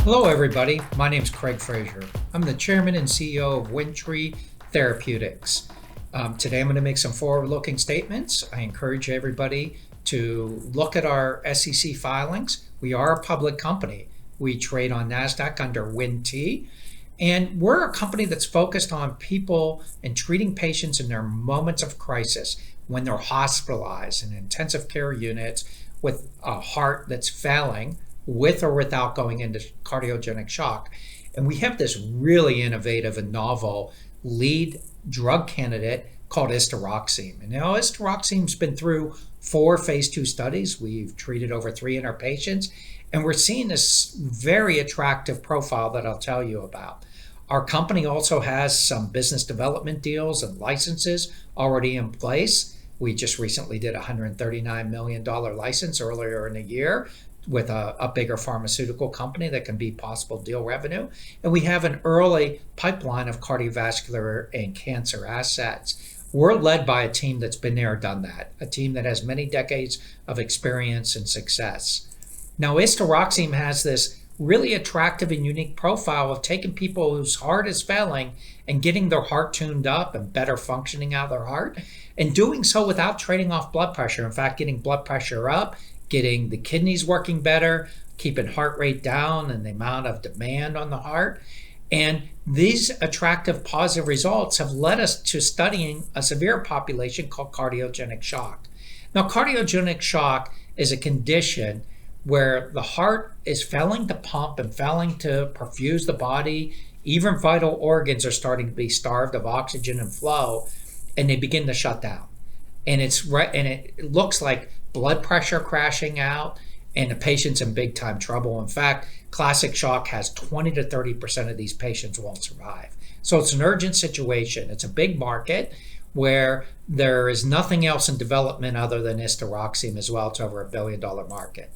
Hello, everybody. My name is Craig Frazier. I'm the chairman and CEO of Windtree Therapeutics. Today, I'm going to make some forward-looking statements. I encourage everybody to look at our SEC filings. We are a public company. We trade on NASDAQ under WINT, and we're a company that's focused on people and treating patients in their moments of crisis when they're hospitalized in intensive care units with a heart that's failing, with or without going into cardiogenic shock. And we have this really innovative and novel lead drug candidate called istaroxime. And now istaroxime's been through 4 phase 2 studies. We've treated over 300 patients, and we're seeing this very attractive profile that I'll tell you about. Our company also has some business development deals and licenses already in place. We just recently did a $139 million license earlier in the year with a bigger pharmaceutical company that can be possible deal revenue. And we have an early pipeline of cardiovascular and cancer assets. We're led by a team that's been there, done that, a team that has many decades of experience and success. Now, istaroxime has this really attractive and unique profile of taking people whose heart is failing and getting their heart tuned up and better functioning out of their heart, and doing so without trading off blood pressure. In fact, getting blood pressure up, getting the kidneys working better, keeping heart rate down and the amount of demand on the heart. And these attractive positive results have led us to studying a severe population called cardiogenic shock. Now, cardiogenic shock is a condition where the heart is failing to pump and failing to perfuse the body. Even vital organs are starting to be starved of oxygen and flow, and they begin to shut down. And it looks like blood pressure crashing out, and the patient's in big time trouble. In fact, classic shock has 20 to 30% of these patients won't survive. So it's an urgent situation. It's a big market where there is nothing else in development other than istaroxime as well. It's over $1 billion market.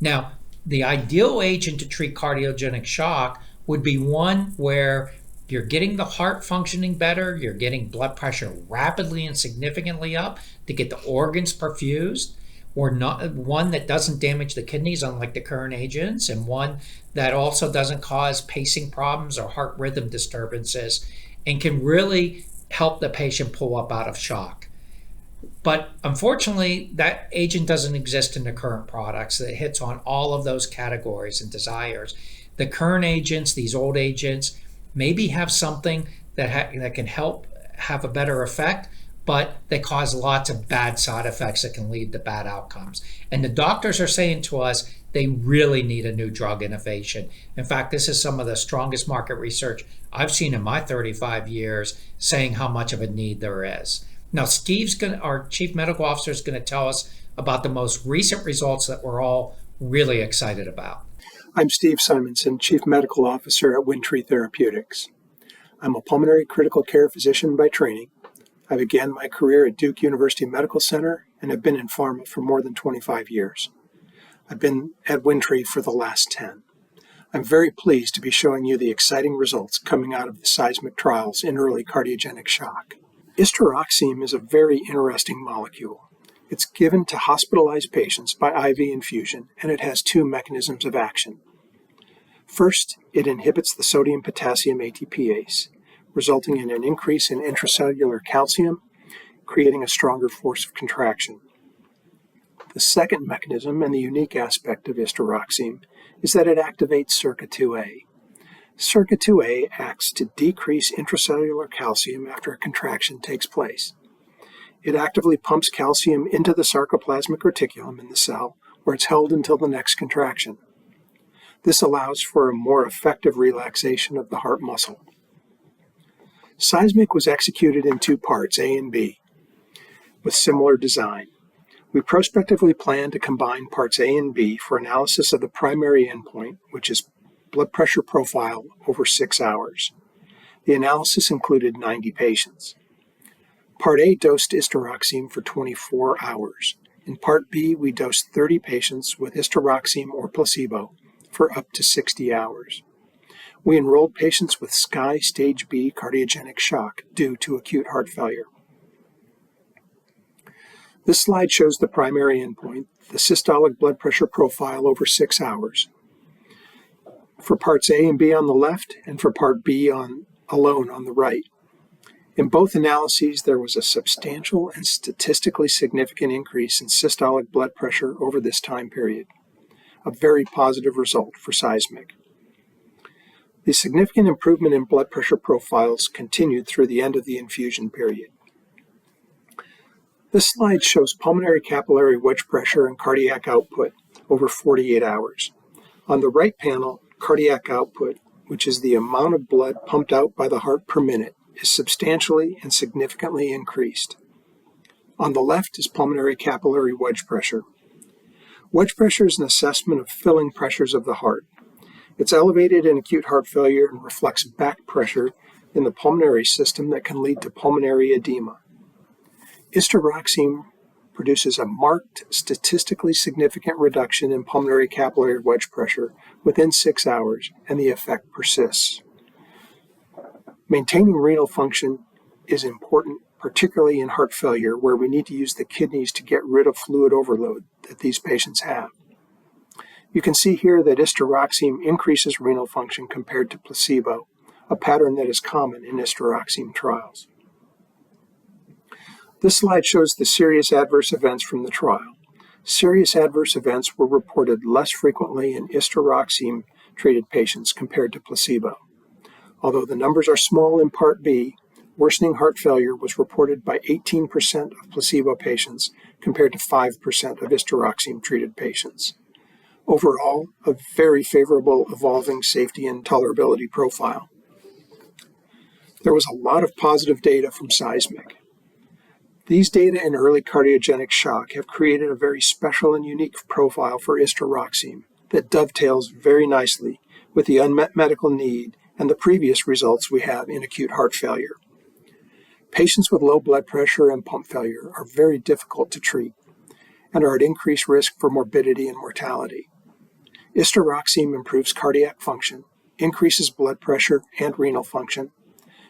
Now, the ideal agent to treat cardiogenic shock would be one where you're getting the heart functioning better, you're getting blood pressure rapidly and significantly up to get the organs perfused, or not one that doesn't damage the kidneys, unlike the current agents, and one that also doesn't cause pacing problems or heart rhythm disturbances, and can really help the patient pull up out of shock. But unfortunately, that agent doesn't exist in the current products that hits on all of those categories and desires. The current agents, these old agents, maybe have something that can help have a better effect, but they cause lots of bad side effects that can lead to bad outcomes. And the doctors are saying to us they really need a new drug innovation. In fact, this is some of the strongest market research I've seen in my 35 years saying how much of a need there is. Now, our chief medical officer, is going to tell us about the most recent results that we're all really excited about. I'm Steve Simonson, Chief Medical Officer at Windtree Therapeutics. I'm a pulmonary critical care physician by training. I began my career at Duke University Medical Center and have been in pharma for more than 25 years. I've been at Windtree for the last 10. I'm very pleased to be showing you the exciting results coming out of the seismic trials in early cardiogenic shock. Istaroxime is a very interesting molecule. It's given to hospitalized patients by IV infusion, and it has 2 mechanisms of action. First, it inhibits the sodium-potassium ATPase, resulting in an increase in intracellular calcium, creating a stronger force of contraction. The second mechanism, and the unique aspect of istaroxime, is that it activates SERCA2a. SERCA2a acts to decrease intracellular calcium after a contraction takes place. It actively pumps calcium into the sarcoplasmic reticulum in the cell, where it's held until the next contraction. This allows for a more effective relaxation of the heart muscle. Seismic was executed in 2 parts, A and B, with similar design. We prospectively plan to combine parts A and B for analysis of the primary endpoint, which is blood pressure profile over 6 hours. The analysis included 90 patients. Part A dosed istaroxime for 24 hours. In Part B, we dosed 30 patients with istaroxime or placebo for up to 60 hours. We enrolled patients with SCAI Stage B cardiogenic shock due to acute heart failure. This slide shows the primary endpoint, the systolic blood pressure profile over 6 hours. for parts A and B on the left and for part B alone on the right. In both analyses, there was a substantial and statistically significant increase in systolic blood pressure over this time period, a very positive result for seismic. The significant improvement in blood pressure profiles continued through the end of the infusion period. This slide shows pulmonary capillary wedge pressure and cardiac output over 48 hours. On the right panel, cardiac output, which is the amount of blood pumped out by the heart per minute, is substantially and significantly increased. On the left is pulmonary capillary wedge pressure. Wedge pressure is an assessment of filling pressures of the heart. It's elevated in acute heart failure and reflects back pressure in the pulmonary system that can lead to pulmonary edema. Istaroxime produces a marked, statistically significant reduction in pulmonary capillary wedge pressure within 6 hours, and the effect persists. Maintaining renal function is important, particularly in heart failure, where we need to use the kidneys to get rid of fluid overload that these patients have. You can see here that istaroxime increases renal function compared to placebo, a pattern that is common in istaroxime trials. This slide shows the serious adverse events from the trial. Serious adverse events were reported less frequently in istaroxime-treated patients compared to placebo. Although the numbers are small in Part B, worsening heart failure was reported by 18% of placebo patients compared to 5% of istaroxime-treated patients. Overall, a very favorable evolving safety and tolerability profile. There was a lot of positive data from seismic. These data in early cardiogenic shock have created a very special and unique profile for istaroxime that dovetails very nicely with the unmet medical need and the previous results we have in acute heart failure. Patients with low blood pressure and pump failure are very difficult to treat and are at increased risk for morbidity and mortality. Istaroxime improves cardiac function, increases blood pressure and renal function,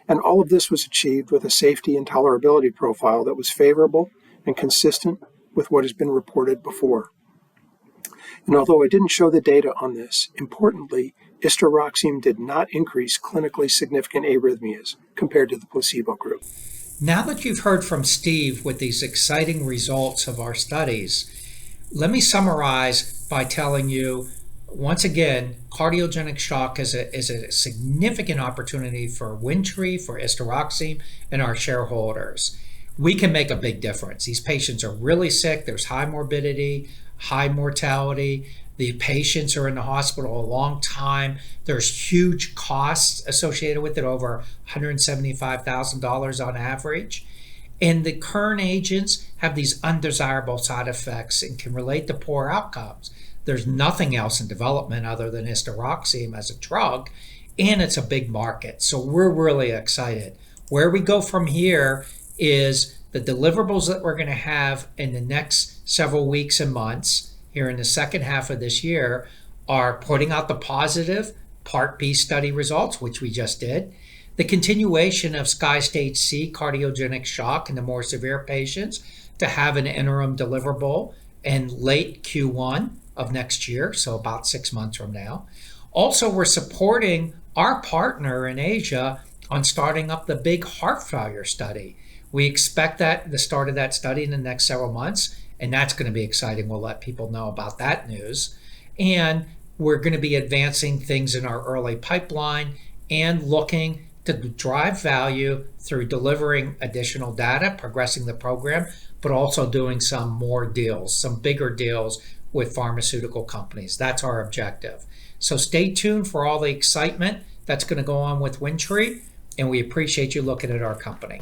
and all of this was achieved with a safety and tolerability profile that was favorable and consistent with what has been reported before. And although I didn't show the data on this, importantly, istaroxime did not increase clinically significant arrhythmias compared to the placebo group. Now that you've heard from Steve with these exciting results of our studies, let me summarize by telling you, once again, cardiogenic shock is a significant opportunity for Windtree, for istaroxime, and our shareholders. We can make a big difference. These patients are really sick. There's high morbidity, high mortality. The patients are in the hospital a long time. There's huge costs associated with it, over $175,000 on average. And the current agents have these undesirable side effects and can relate to poor outcomes. There's nothing else in development other than istaroxime as a drug, and it's a big market. So we're really excited. Where we go from here is the deliverables that we're going to have in the next several weeks and months here in the second half of this year are putting out the positive Part B study results, which we just did, the continuation of Sky Stage C cardiogenic shock in the more severe patients to have an interim deliverable in late Q1 of next year, so about 6 months from now. Also, we're supporting our partner in Asia on starting up the big heart failure study. We expect that the start of that study in the next several months, and that's going to be exciting. We'll let people know about that news. And we're going to be advancing things in our early pipeline and looking to drive value through delivering additional data, progressing the program, but also doing some more deals, some bigger deals with pharmaceutical companies. That's our objective. So stay tuned for all the excitement that's going to go on with Windtree, and we appreciate you looking at our company.